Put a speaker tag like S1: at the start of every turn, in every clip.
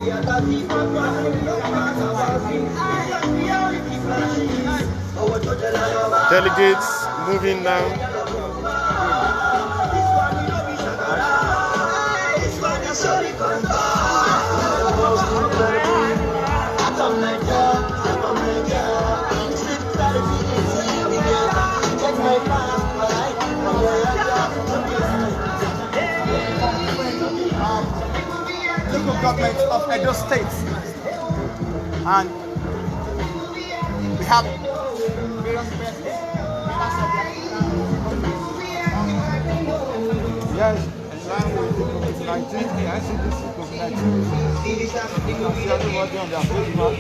S1: Delegates moving now.
S2: Local government of Edo State, and we have various persons. Yes, in line with the COVID-19, the ICDC COVID-19, you can see everybody on their face mask.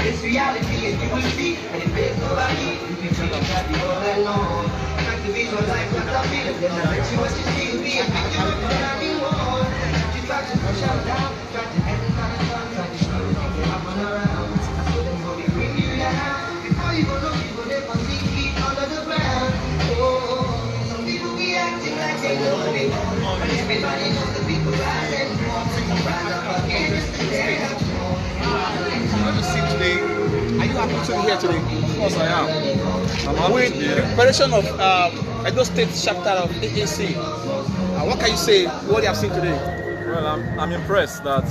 S3: It's reality, and you will see, and it makes nobody. You can see that you all alone. Try to visualize what I feel, and then I bet you what you see will be a picture of what I want. You try to push out down, try to end it on the sun, try to screw something up and around. I saw them go bring you down. Before you go look, you go there for 6 feet under the ground. Oh, some people be acting like they know it. But everybody knows the people rise and fall. Some rise up again just to stay up.
S2: What you see today, are you happy to be here today?
S4: Of course I am. I'm happy
S2: With
S4: to be
S2: the
S4: here.
S2: preparation of Edo State chapter of AAC, what can you say what you have seen today?
S4: Well, I'm impressed that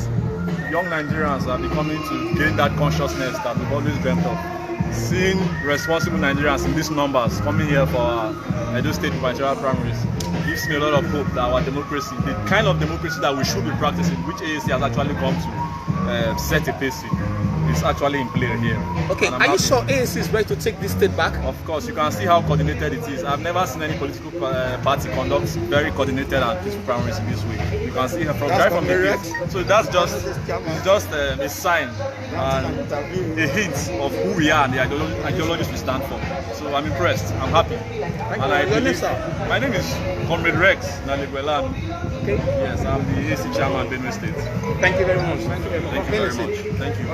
S4: young Nigerians are beginning to gain that consciousness that we've always dreamt of. Seeing responsible Nigerians in these numbers coming here for our Edo State primaries gives me a lot of hope that our democracy, the kind of democracy that we should be practicing, which AAC has actually come to set a pace in, is actually in play here.
S2: Okay, are you sure AAC is ready to take this state back?
S4: Of course, you can see how coordinated it is. I've never seen any political party conduct very coordinated and peaceful primaries in this way. You can see from right from the gate. So that's just a sign and a hint of who we are and the ideologies we stand for. So I'm impressed. I'm happy. My name is Comrade Rex Naligwelan.
S2: Okay.
S4: Yes, I'm the AC chairman, Benue State.
S2: Thank you very much. Thank you very much.
S4: Thank you very much. Thank you.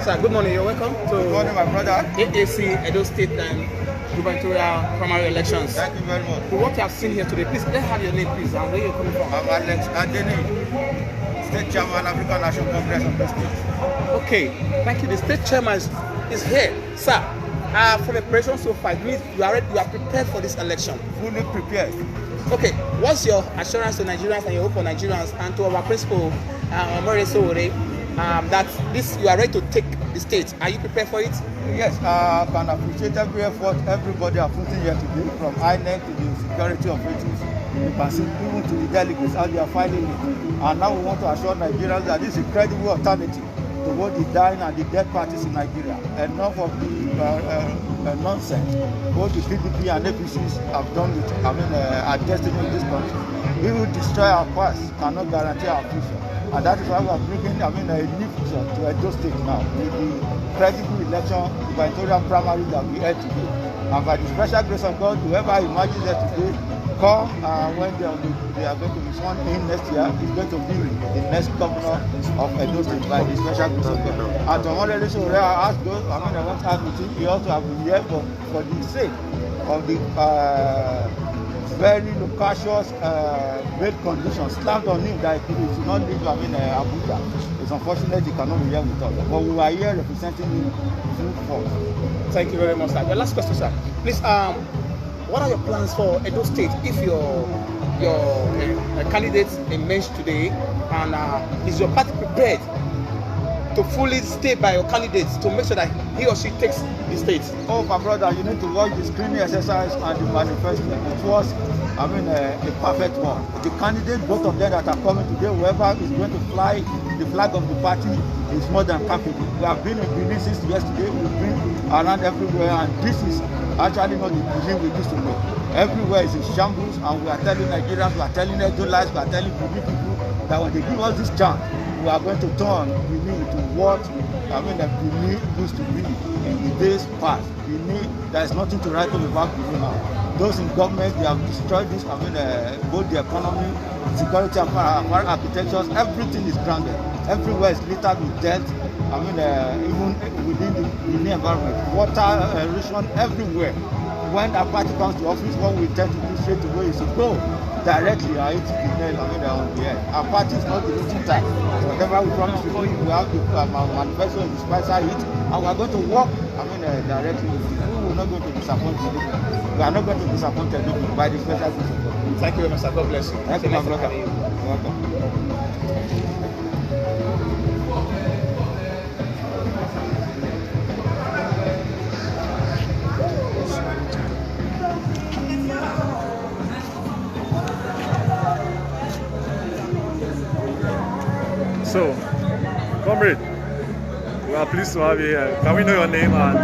S2: Sir, good morning. You're welcome to
S5: Good morning, my brother.
S2: AAC Edo State and gubernatorial primary elections.
S5: Thank you very much.
S2: For what you have seen here today, please let's have your name, please, and where you're coming from.
S5: I'm Alex Adeni, State Chairman, African National Congress of the State.
S2: Okay, thank you. The state chairman is here, sir. From the preparation so far, it means you are prepared for this election.
S5: Fully prepared.
S2: Okay, what's your assurance to Nigerians and your hope for Nigerians and to our principal, Omore Sowore, that you are ready to take the state? Are you prepared for it?
S5: Yes, I can appreciate every effort everybody are putting here today, from INEC to the security operatives. You can see even to the delegates how they are filing it. And now we want to assure Nigerians that this is a credible alternative to both the dying and the dead parties in Nigeria. Enough of the nonsense. Both the PDP and APCs have done with our destiny in this country. We will destroy our past, cannot guarantee our future. And that is why we are bringing a new future to Edo State now with the credible election, gubernatorial primary that we had today. And by the special grace of God, whoever emerges there today, come when they are going to be sworn in next year, is going to be the next governor of Edo State by the special grace of God. And Omore Sowore, I asked those, I want to ask you, he also have been here for the sake of the very loquacious great conditions slammed on him that he should not leave Abuja. It's unfortunate he cannot be here with us. But we are here representing him full force.
S2: Thank you very much, sir. The last question, sir. Please, what are your plans for Edo State if your candidate emerged today, and is your party prepared to fully stay by your candidates to make sure that he or she takes the state?
S5: Oh, my brother, you need to watch the screening exercise and the manifesto. It was, a perfect one. The candidates, both of them that are coming today, whoever is going to fly the flag of the party is more than capable. We have been in Benin since yesterday. We've been around everywhere, and this is actually not the regime we used to know. Everywhere is in shambles, and we are telling Nigerians, we are telling Edo lies, we are telling Benin people that when they give us this chance, we are going to turn Benin into what Benin used to be in the days past. Benin, there is nothing to write home about Benin now. Those in government, they have destroyed this, both the economy, security, architectures, everything is grounded. Everywhere is littered with debt, I mean, even within the environment, water erosion everywhere. When a party comes to office, what we tend to do straight away is to go directly and hit the nail on the head. Our party is not the losing time. Whatever we promise to do, we have to manifesto in the spicer hit, and we are going to work, directly with you. We are not going to disappoint you. We are not going to disappoint you by the special grace of God.
S2: Thank you, Mr. God bless you.
S5: Thank you, my brother. You're welcome.
S4: So, comrade, we are pleased to have you here. Can we know your name? And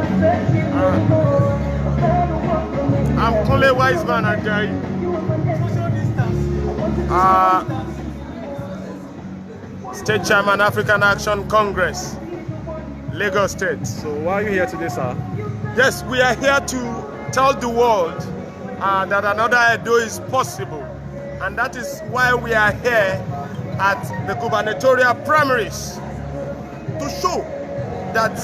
S1: I'm Kunle Wiseman Ajayi. State Chairman, African Action Congress, Lagos State.
S4: so why are you here today, sir?
S1: Yes, we are here to tell the world that another Edo is possible. And that is why we are here at the gubernatorial primaries, to show that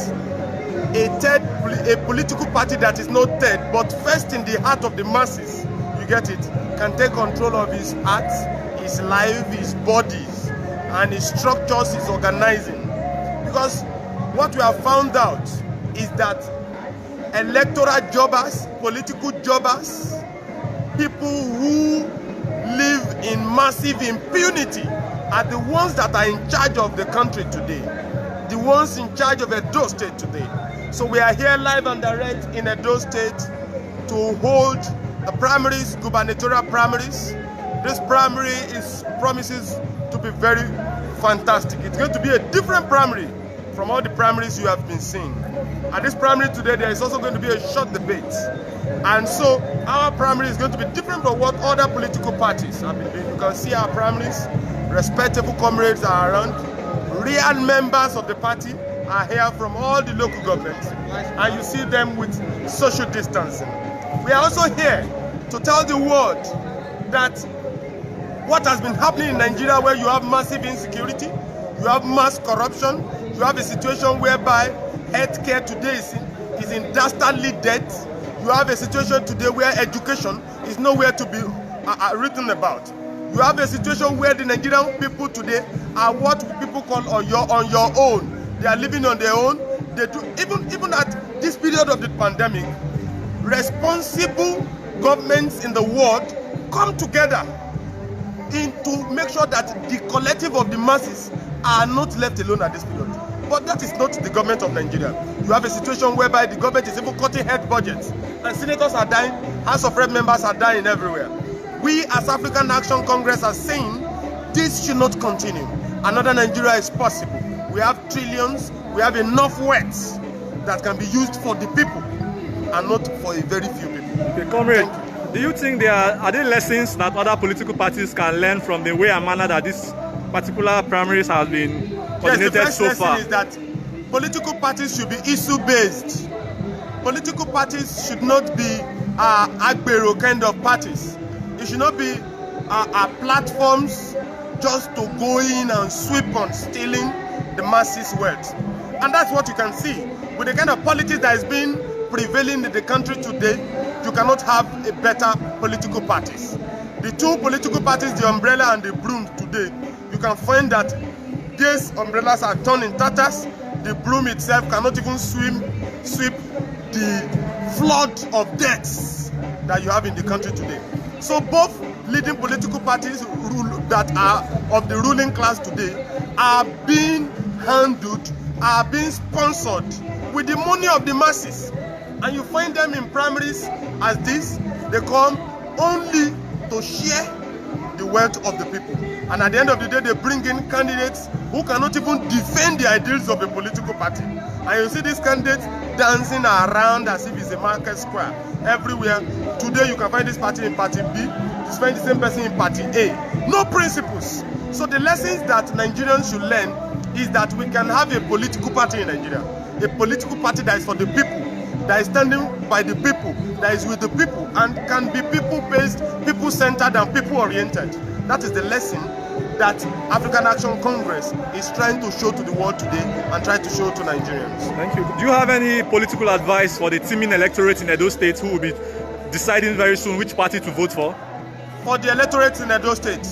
S1: a political party that is not third, but first in the heart of the masses, you get it, can take control of his heart, his life, his bodies, and his structures, his organizing. Because what we have found out is that electoral jobbers, political jobbers, people who live in massive impunity are the ones that are in charge of the country today, the ones in charge of Edo State today. So we are here live and direct in Edo State to hold the primaries, gubernatorial primaries. This primary promises to be very fantastic. It's going to be a different primary from all the primaries you have been seeing. At this primary today, there is also going to be a short debate. And so our primary is going to be different from what other political parties have been doing. You can see our primaries, respectable comrades are around. Real members of the party are here from all the local governments. And you see them with social distancing. We are also here to tell the world that what has been happening in Nigeria, where you have massive insecurity, you have mass corruption, you have a situation whereby healthcare today is in dastardly debt. You have a situation today where education is nowhere to be written about. You have a situation where the Nigerian people today are what people call on your own. They are living on their own. They do even at this period of the pandemic, responsible governments in the world come together to make sure that the collective of the masses are not left alone at this period. But that is not the government of Nigeria. You have a situation whereby the government is even cutting head budgets, and senators are dying, House of Rep members are dying everywhere. We as African Action Congress are saying this should not continue. Another Nigeria is possible. We have trillions, we have enough wealth that can be used for the people and not for a very few people.
S4: Okay, comrade, do you think are there lessons that other political parties can learn from the way and manner that this particular primaries has been coordinated
S1: yes, the
S4: so far?
S1: Is that political parties should be issue-based. Political parties should not be agbero kind of parties. It should not be platforms just to go in and sweep on stealing the masses' wealth. And that's what you can see. With the kind of politics that is being prevailing in the country today, you cannot have a better political parties. The two political parties, the umbrella and the broom today, you can find that these umbrellas are torn in tatters. The broom itself cannot even sweep the flood of debts that you have in the country today. So both leading political parties that are of the ruling class today are being handled, are being sponsored with the money of the masses. And you find them in primaries as this, they come only to share the wealth of the people. And at the end of the day, they bring in candidates who cannot even defend the ideals of a political party. And you see these candidates dancing around as if it's a market square everywhere. Today you can find this party in party B, you find the same person in party A. No principles. So the lessons that Nigerians should learn is that we can have a political party in Nigeria. A political party that is for the people, that is standing by the people, that is with the people, and can be people-based, people-centered, and people-oriented. That is the lesson that African Action Congress is trying to show to the world today and try to show to Nigerians.
S4: Thank you. Do you have any political advice for the teeming electorate in Edo State who will be deciding very soon which party to vote for?
S1: For the electorate in Edo State,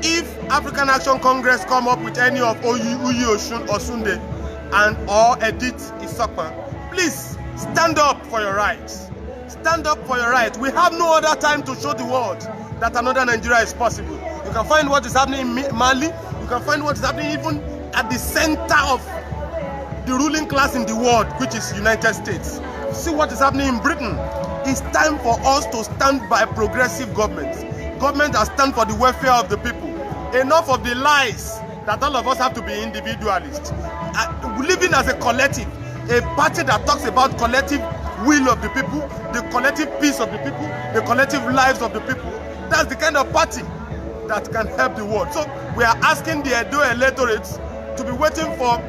S1: if African Action Congress come up with any of Uyi Osunde and or Edith Isokpa, please stand up for your rights. Stand up for your rights. We have no other time to show the world that another Nigeria is possible. You can find what is happening in Mali. You can find what is happening even at the center of the ruling class in the world, which is United States. See what is happening in Britain. It's time for us to stand by progressive governments. Government that stand for the welfare of the people. Enough of the lies that all of us have to be individualists. Living as a collective, a party that talks about collective will of the people, the collective peace of the people, the collective lives of the people. That's the kind of party that can help the world. So we are asking the Edo electorates to be waiting for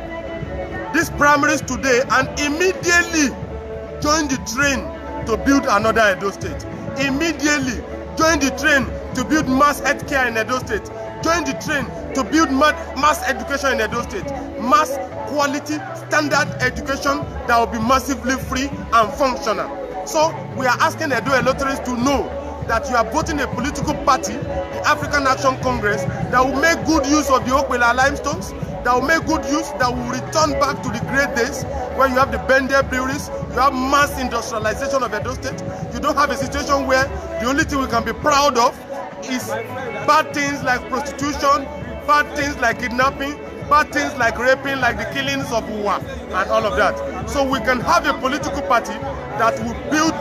S1: these primaries today and immediately join the train to build another Edo State. Immediately join the train to build mass healthcare in Edo State. Join the train to build mass education in Edo State. Mass quality standard education that will be massively free and functional. So we are asking Edo electorates to know that you are voting a political party, the African Action Congress, that will make good use of the Okwela limestones, that will make good use, that will return back to the great days where you have the Bende breweries, you have mass industrialization of Edo State. You don't have a situation where the only thing we can be proud of is bad things like prostitution, bad things like kidnapping, bad things like raping, like the killings of Uwa and all of that. So we can have a political party that will build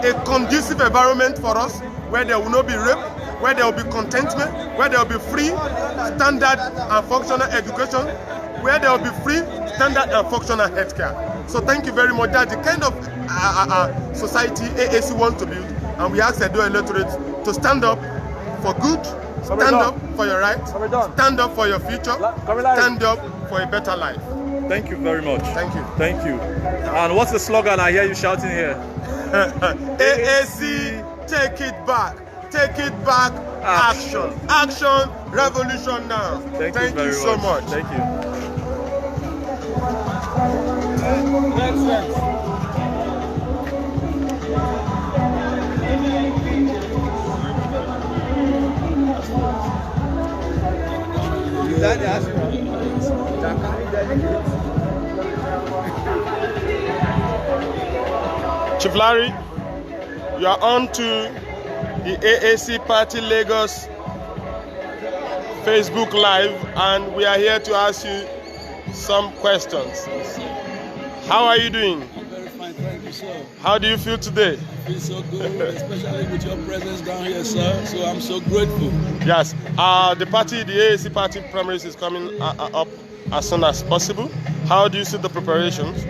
S1: a conducive environment for us where there will not be rape, where there will be contentment, where there will be free, standard and functional education, where there will be free, standard and functional healthcare. So thank you very much. That's the kind of society AAC wants to build, and we ask Edo electorate to stand up for good, stand up for your rights, stand up for your future, stand up for a better life.
S4: Thank you very much.
S1: Thank you.
S4: Thank you. And what's the slogan I hear you shouting here?
S1: AAC, take it back. Take it back. Action. Action. Revolution now.
S4: Thank you very
S1: so much.
S4: Thank you.
S1: Chief Larry, you are on to the AAC Party Lagos Facebook Live, and we are here to ask you some questions. How are you doing?
S6: I'm very fine, thank you, sir.
S1: How do you feel today?
S6: I feel so good, especially with your presence down here, sir. So I'm so grateful.
S1: Yes, the AAC Party primaries is coming up as soon as possible. How do you see the preparations?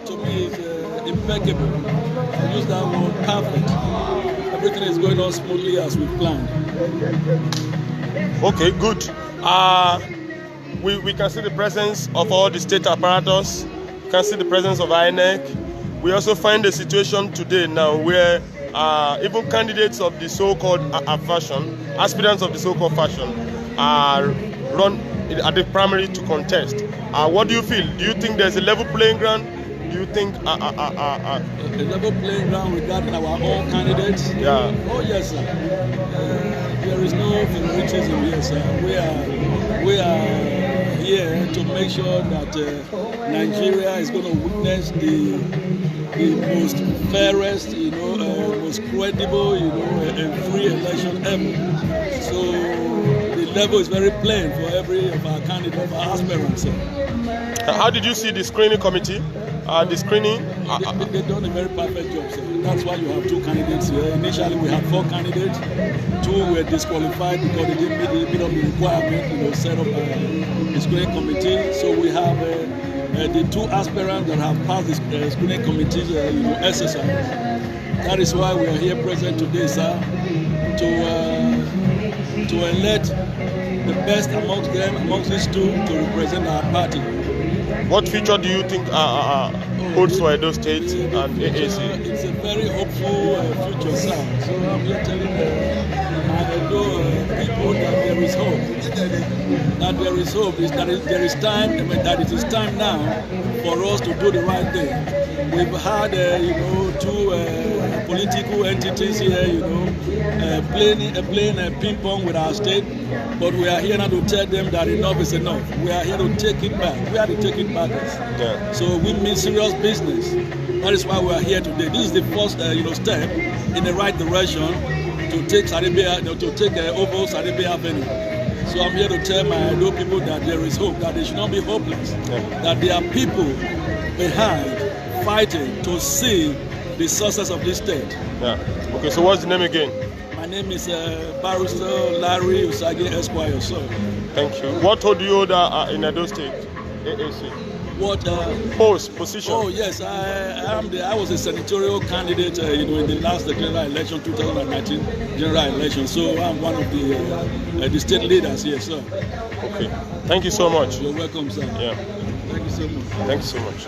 S6: To me, it's impeccable. I use that word, perfect. Everything is going on smoothly as we planned.
S1: Okay, good. We can see the presence of all the state apparatus. We can see the presence of INEC. We also find a situation today now where even candidates of the so-called fashion, aspirants of the so-called fashion, are run at the primary to contest. What do you feel? Do you think there's a level playing ground? Do you think
S6: a level playing ground regarding our own candidates?
S1: Yeah.
S6: Oh yes, sir. There is no favoritism here, sir. We are here to make sure that Nigeria is going to witness the most fairest, most credible, and free election ever. So the level is very plain for every of our candidates, our aspirants.
S1: How did you see the screening committee? The screening?
S6: They've done a very perfect job, sir. That's why you have two candidates here. Initially, we had 4 candidates. 2 were disqualified because they didn't meet the requirement, set up a screening committee. So we have the 2 aspirants that have passed the screening committee's SSR. That is why we are here present today, sir, to elect the best amongst these 2 to represent our party.
S1: What future do you think holds for Edo State and AAC?
S6: It's a very hopeful future, sir. So I'm here telling Edo people that there is hope. That there is hope. There is time. I mean, that it is time now for us to do the right thing. We've had, two political entities here, playing ping pong with our state, but we are here now to tell them that enough is enough. We are here to take it back. We are to take it back.
S1: Yeah.
S6: So we mean serious business. That is why we are here today. This is the first, step in the right direction to take over Sarebe Avenue. So I'm here to tell my Edo people that there is hope, that they should not be hopeless, that there are people behind fighting to see the success of this state.
S1: Yeah. Okay, so what's the name again?
S6: My name is Barrister Larry Usagi Esquire, sir.
S1: Thank you. What hold you in Edo State? AAC.
S6: What?
S1: Position.
S6: Oh yes, I was a senatorial candidate, in the last general election, 2019 general election. So I'm one of the state leaders here, sir.
S1: Okay. Thank you so much.
S6: You're welcome, sir.
S1: Yeah.
S6: Thank you so much.
S1: Thank you so much.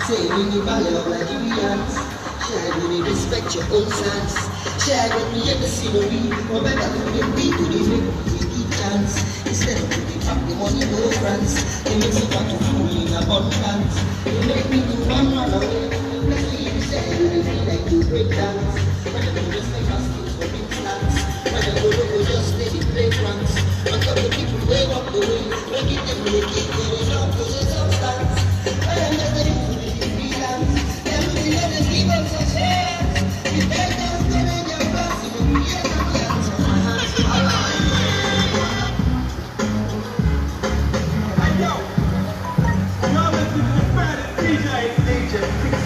S3: Say when you value of Nigerians, share when you respect your own sons, share when you get the scenery, remember to be to the big chance. Instead of putting back the money no France, they make you want to fool in abundance. You make me to run away, let's see you say you feel like you break dance. When you respect us for big plans, when you go just stay in playgrounds, on top of people way up the way, make it them make it, they don't push the substance.
S7: Y'all listen to the fattest DJ,